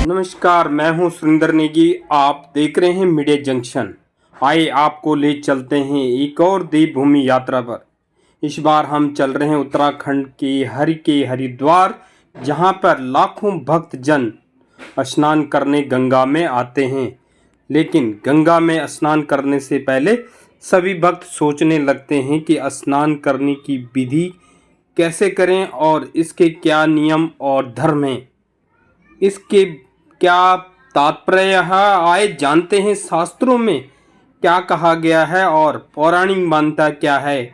नमस्कार, मैं हूं सुरेंद्र नेगी। आप देख रहे हैं मीडिया जंक्शन। आइए आपको ले चलते हैं एक और देवभूमि यात्रा पर। इस बार हम चल रहे हैं उत्तराखंड के हरिद्वार, जहां पर लाखों भक्त जन स्नान करने गंगा में आते हैं। लेकिन गंगा में स्नान करने से पहले सभी भक्त सोचने लगते हैं कि स्नान करने की विधि कैसे करें और इसके क्या नियम और धर्म हैं, इसके क्या तात्पर्य है। आए जानते हैं शास्त्रों में क्या कहा गया है और पौराणिक मान्यता क्या है।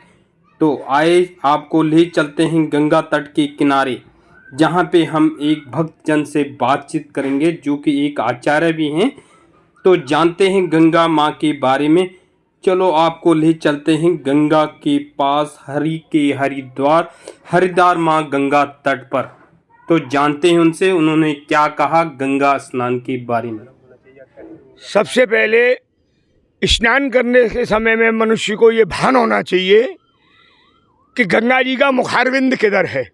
तो आए आपको ले चलते हैं गंगा तट के किनारे, जहाँ पे हम एक भक्तजन से बातचीत करेंगे जो कि एक आचार्य भी हैं। तो जानते हैं गंगा माँ के बारे में। चलो आपको ले चलते हैं गंगा के पास हरिद्वार माँ गंगा तट पर। तो जानते हैं उनसे, उन्होंने क्या कहा गंगा स्नान के बारे में। सबसे पहले स्नान करने के समय में मनुष्य को ये भान होना चाहिए कि गंगा जी का मुखारविंद किधर है।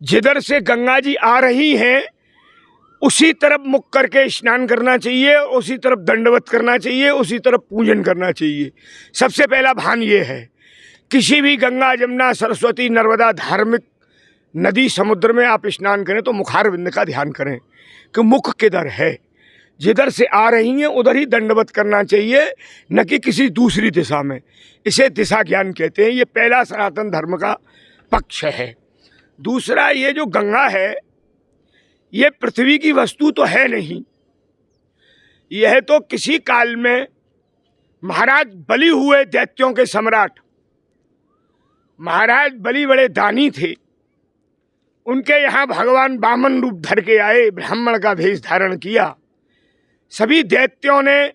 जिधर से गंगा जी आ रही हैं उसी तरफ मुख करके स्नान करना चाहिए, उसी तरफ दंडवत करना चाहिए, उसी तरफ पूजन करना चाहिए। सबसे पहला भान ये है। किसी भी गंगा, जमुना, सरस्वती, नर्मदा धार्मिक नदी, समुद्र में आप स्नान करें तो मुखारविंद का ध्यान करें कि मुख किधर है। जिधर से आ रही हैं उधर ही दंडवत करना चाहिए, न कि किसी दूसरी दिशा में। इसे दिशा ज्ञान कहते हैं। ये पहला सनातन धर्म का पक्ष है। दूसरा, ये जो गंगा है ये पृथ्वी की वस्तु तो है नहीं। यह तो किसी काल में महाराज बलि हुए, दैत्यों के सम्राट महाराज बलि बड़े दानी थे। उनके यहाँ भगवान वामन रूप धर के आए, ब्राह्मण का भेष धारण किया। सभी दैत्यों ने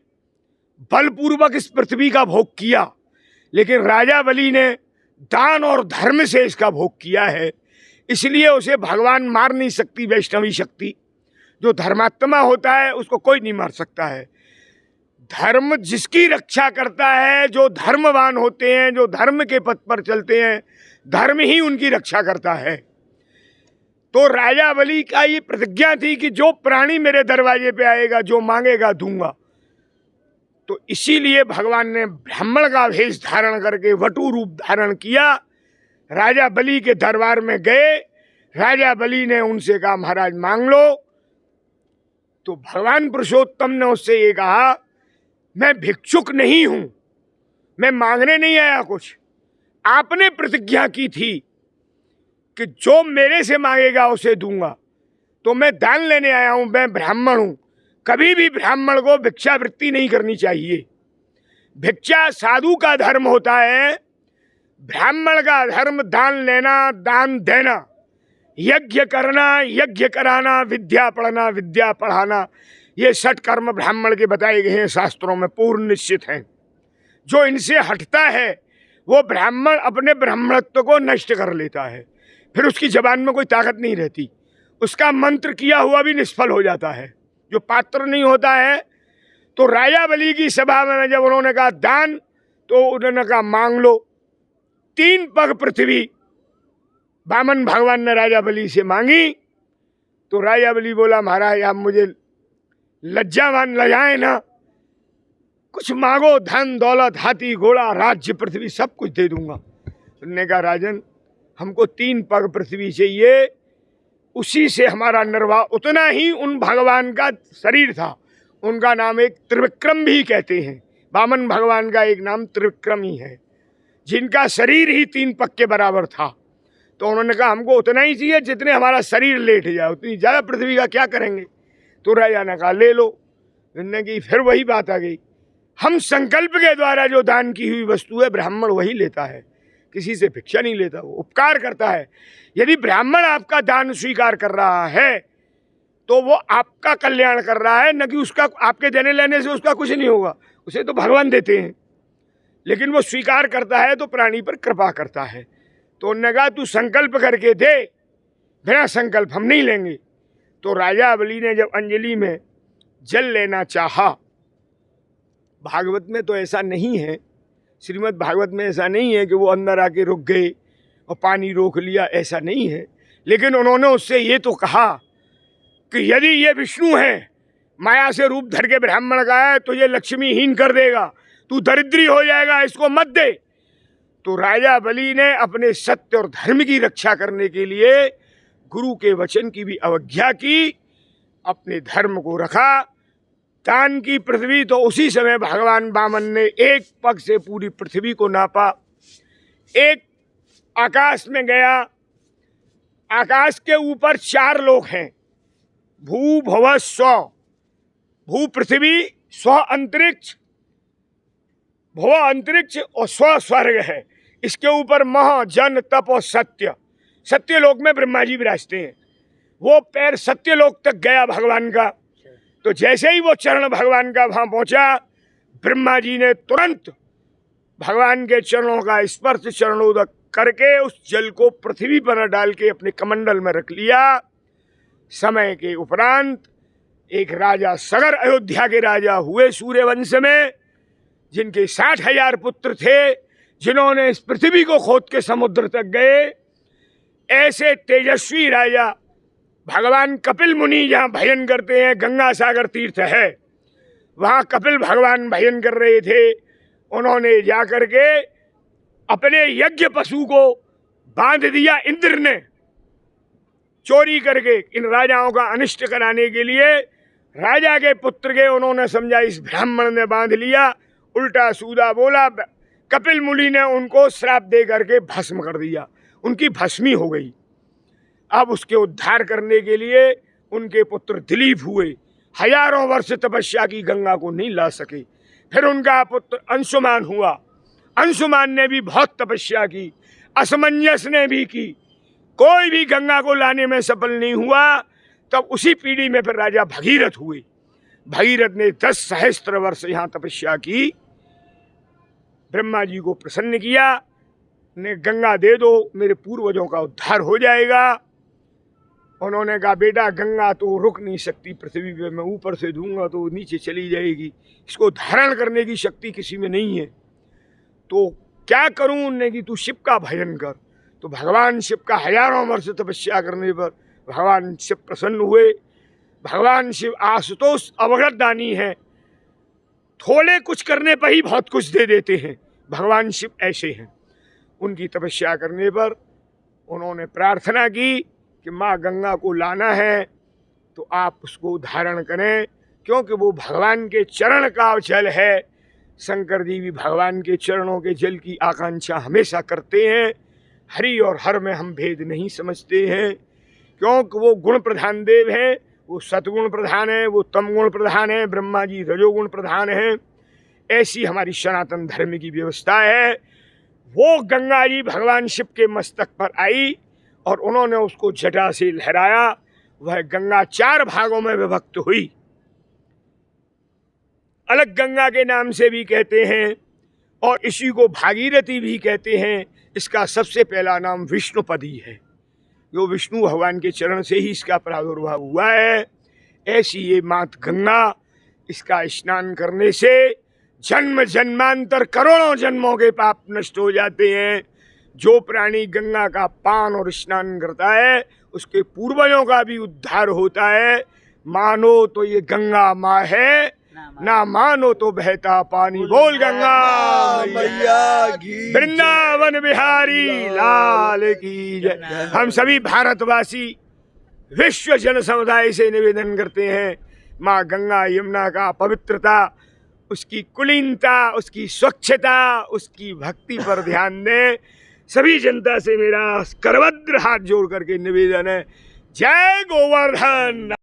बलपूर्वक इस पृथ्वी का भोग किया, लेकिन राजा बलि ने दान और धर्म से इसका भोग किया है। इसलिए उसे भगवान मार नहीं सकती। वैष्णवी शक्ति, जो धर्मात्मा होता है उसको कोई नहीं मार सकता है। धर्म जिसकी रक्षा करता है, जो धर्मवान होते हैं, जो धर्म के पथ पर चलते हैं, धर्म ही उनकी रक्षा करता है। तो राजा बलि का ये प्रतिज्ञा थी कि जो प्राणी मेरे दरवाजे पे आएगा, जो मांगेगा दूंगा। तो इसीलिए भगवान ने ब्राह्मण का भेष धारण करके वटु रूप धारण किया। राजा बलि के दरबार में गए। राजा बलि ने उनसे कहा महाराज मांग लो। तो भगवान पुरुषोत्तम ने उससे ये कहा, मैं भिक्षुक नहीं हूं, मैं मांगने नहीं आया कुछ। आपने प्रतिज्ञा की थी कि जो मेरे से मांगेगा उसे दूंगा, तो मैं दान लेने आया हूं। मैं ब्राह्मण हूं। कभी भी ब्राह्मण को भिक्षावृत्ति नहीं करनी चाहिए। भिक्षा साधु का धर्म होता है। ब्राह्मण का धर्म दान लेना, दान देना, यज्ञ करना, यज्ञ कराना, विद्या पढ़ना, विद्या पढ़ाना। ये 6 कर्म ब्राह्मण के बताए गए हैं, शास्त्रों में पूर्ण निश्चित हैं। जो इनसे हटता है वो ब्राह्मण अपने ब्राह्मणत्व को नष्ट कर लेता है। फिर उसकी जबान में कोई ताकत नहीं रहती, उसका मंत्र किया हुआ भी निष्फल हो जाता है। जो पात्र नहीं होता है। तो राजा बलि की सभा में जब उन्होंने कहा दान, तो उन्होंने कहा मांग लो। 3 पग पृथ्वी वामन भगवान ने राजा बलि से मांगी। तो राजा बलि बोला महाराज आप मुझे लज्जावान लजाए ना, कुछ मांगो, धन दौलत, हाथी घोड़ा, राज्य, पृथ्वी सब कुछ दे दूंगा। उन्होंने कहा राजन हमको 3 पग पृथ्वी चाहिए, उसी से हमारा निर्वाह। उतना ही उन भगवान का शरीर था। उनका नाम एक त्रिविक्रम भी कहते हैं। वामन भगवान का एक नाम त्रिविक्रम ही है, जिनका शरीर ही 3 पग के बराबर था। तो उन्होंने कहा हमको उतना ही चाहिए जितने हमारा शरीर लेट जाए, उतनी ज़्यादा पृथ्वी का क्या करेंगे। तो राजा ने कहा ले लो। उन्होंने की फिर वही बात आ गई, हम संकल्प के द्वारा जो दान की हुई वस्तु है ब्राह्मण वही लेता है, किसी से भिक्षा नहीं लेता, वो उपकार करता है। यदि ब्राह्मण आपका दान स्वीकार कर रहा है तो वो आपका कल्याण कर रहा है, न कि उसका। आपके देने लेने से उसका कुछ नहीं होगा, उसे तो भगवान देते हैं। लेकिन वो स्वीकार करता है तो प्राणी पर कृपा करता है। तो उन्होंने कहा तू संकल्प करके दे, बिना संकल्प हम नहीं लेंगे। तो राजा बलि ने जब अंजलि में जल लेना चाहा, भागवत में तो ऐसा नहीं है, श्रीमद् भागवत में ऐसा नहीं है कि वो अंदर आके रुक गए और पानी रोक लिया, ऐसा नहीं है। लेकिन उन्होंने उससे ये तो कहा कि यदि ये विष्णु है, माया से रूप धर के ब्राह्मण का है, तो ये लक्ष्मीहीन कर देगा, तू दरिद्री हो जाएगा, इसको मत दे। तो राजा बलि ने अपने सत्य और धर्म की रक्षा करने के लिए गुरु के वचन की भी अवज्ञा की, अपने धर्म को रखा, दान की पृथ्वी। तो उसी समय भगवान वामन ने एक पग से पूरी पृथ्वी को नापा, एक आकाश में गया। आकाश के ऊपर 4 लोक हैं, भू भव स्व। भू पृथ्वी, स्व अंतरिक्ष, भव अंतरिक्ष और स्व स्वर्ग है। इसके ऊपर मह, जन, तप और सत्य। सत्य लोक में ब्रह्मा जी विराजते हैं। वो पैर सत्य लोक तक गया भगवान का। तो जैसे ही वो चरण भगवान का वहां पहुंचा, ब्रह्मा जी ने तुरंत भगवान के चरणों का स्पर्श चरणोदक करके उस जल को पृथ्वी पर डाल के अपने कमंडल में रख लिया। समय के उपरांत एक राजा सगर, अयोध्या के राजा हुए सूर्यवंश में, जिनके 60,000 पुत्र थे, जिन्होंने इस पृथ्वी को खोद के समुद्र तक गए। ऐसे तेजस्वी राजा भगवान कपिल मुनि जहाँ भजन करते हैं, गंगा सागर तीर्थ है, वहाँ कपिल भगवान भजन कर रहे थे। उन्होंने जाकर के अपने यज्ञ पशु को बांध दिया। इंद्र ने चोरी करके इन राजाओं का अनिष्ट कराने के लिए राजा के पुत्र के, उन्होंने समझा इस ब्राह्मण ने बांध लिया, उल्टा सूदा बोला। कपिल मुनि ने उनको श्राप दे करके भस्म कर दिया, उनकी भस्मी हो गई। अब उसके उद्धार करने के लिए उनके पुत्र दिलीप हुए, हजारों वर्ष तपस्या की, गंगा को नहीं ला सके। फिर उनका पुत्र अंशुमान हुआ, अंशुमान ने भी बहुत तपस्या की, असमंजस ने भी की, कोई भी गंगा को लाने में सफल नहीं हुआ। तब उसी पीढ़ी में फिर राजा भगीरथ हुए। भगीरथ ने 10 सहस्त्र वर्ष यहाँ तपस्या की, ब्रह्मा जी को प्रसन्न किया, ने गंगा दे दो, मेरे पूर्वजों का उद्धार हो जाएगा। उन्होंने कहा बेटा गंगा तो रुक नहीं सकती पृथ्वी पे, मैं ऊपर से दूंगा तो नीचे चली जाएगी, इसको धारण करने की शक्ति किसी में नहीं है, तो क्या करूं? उन्होंने कि तू शिव का भजन कर। तो भगवान शिव का हजारों वर्ष तपस्या करने पर भगवान शिव प्रसन्न हुए। भगवान शिव आशुतोष अवगत दानी है, थोड़े कुछ करने पर ही बहुत कुछ दे देते हैं। भगवान शिव ऐसे हैं। उनकी तपस्या करने पर उन्होंने प्रार्थना की कि माँ गंगा को लाना है तो आप उसको धारण करें, क्योंकि वो भगवान के चरण का जल है। शंकर जी भी भगवान के चरणों के जल की आकांक्षा हमेशा करते हैं। हरि और हर में हम भेद नहीं समझते हैं, क्योंकि वो गुण प्रधान देव हैं, वो सतगुण प्रधान है, वो तम गुण प्रधान है, ब्रह्मा जी रजोगुण प्रधान है। ऐसी हमारी सनातन धर्म की व्यवस्था है। वो गंगा जी भगवान शिव के मस्तक पर आई और उन्होंने उसको जटा से लहराया। वह गंगा 4 भागों में विभक्त हुई। अलग गंगा के नाम से भी कहते हैं और इसी को भागीरथी भी कहते हैं। इसका सबसे पहला नाम विष्णुपदी है, जो विष्णु भगवान के चरण से ही इसका प्रादुर्भाव हुआ है। ऐसी ये मात गंगा, इसका स्नान करने से जन्म जन्मांतर करोड़ों जन्मों के पाप नष्ट हो जाते हैं। जो प्राणी गंगा का पान और स्नान करता है उसके पूर्वजों का भी उद्धार होता है। मानो तो ये गंगा माँ है, ना मानो तो बहता पानी। बोल गंगा मैया की, वृंदावन बिहारी लाल की जय। हम सभी भारतवासी विश्व जन समुदाय से निवेदन करते हैं, माँ गंगा यमुना का पवित्रता, उसकी कुलीनता, उसकी स्वच्छता, उसकी भक्ति पर ध्यान दें। सभी जनता से मेरा करवद्र हाथ जोड़ करके निवेदन है। जय गोवर्धन।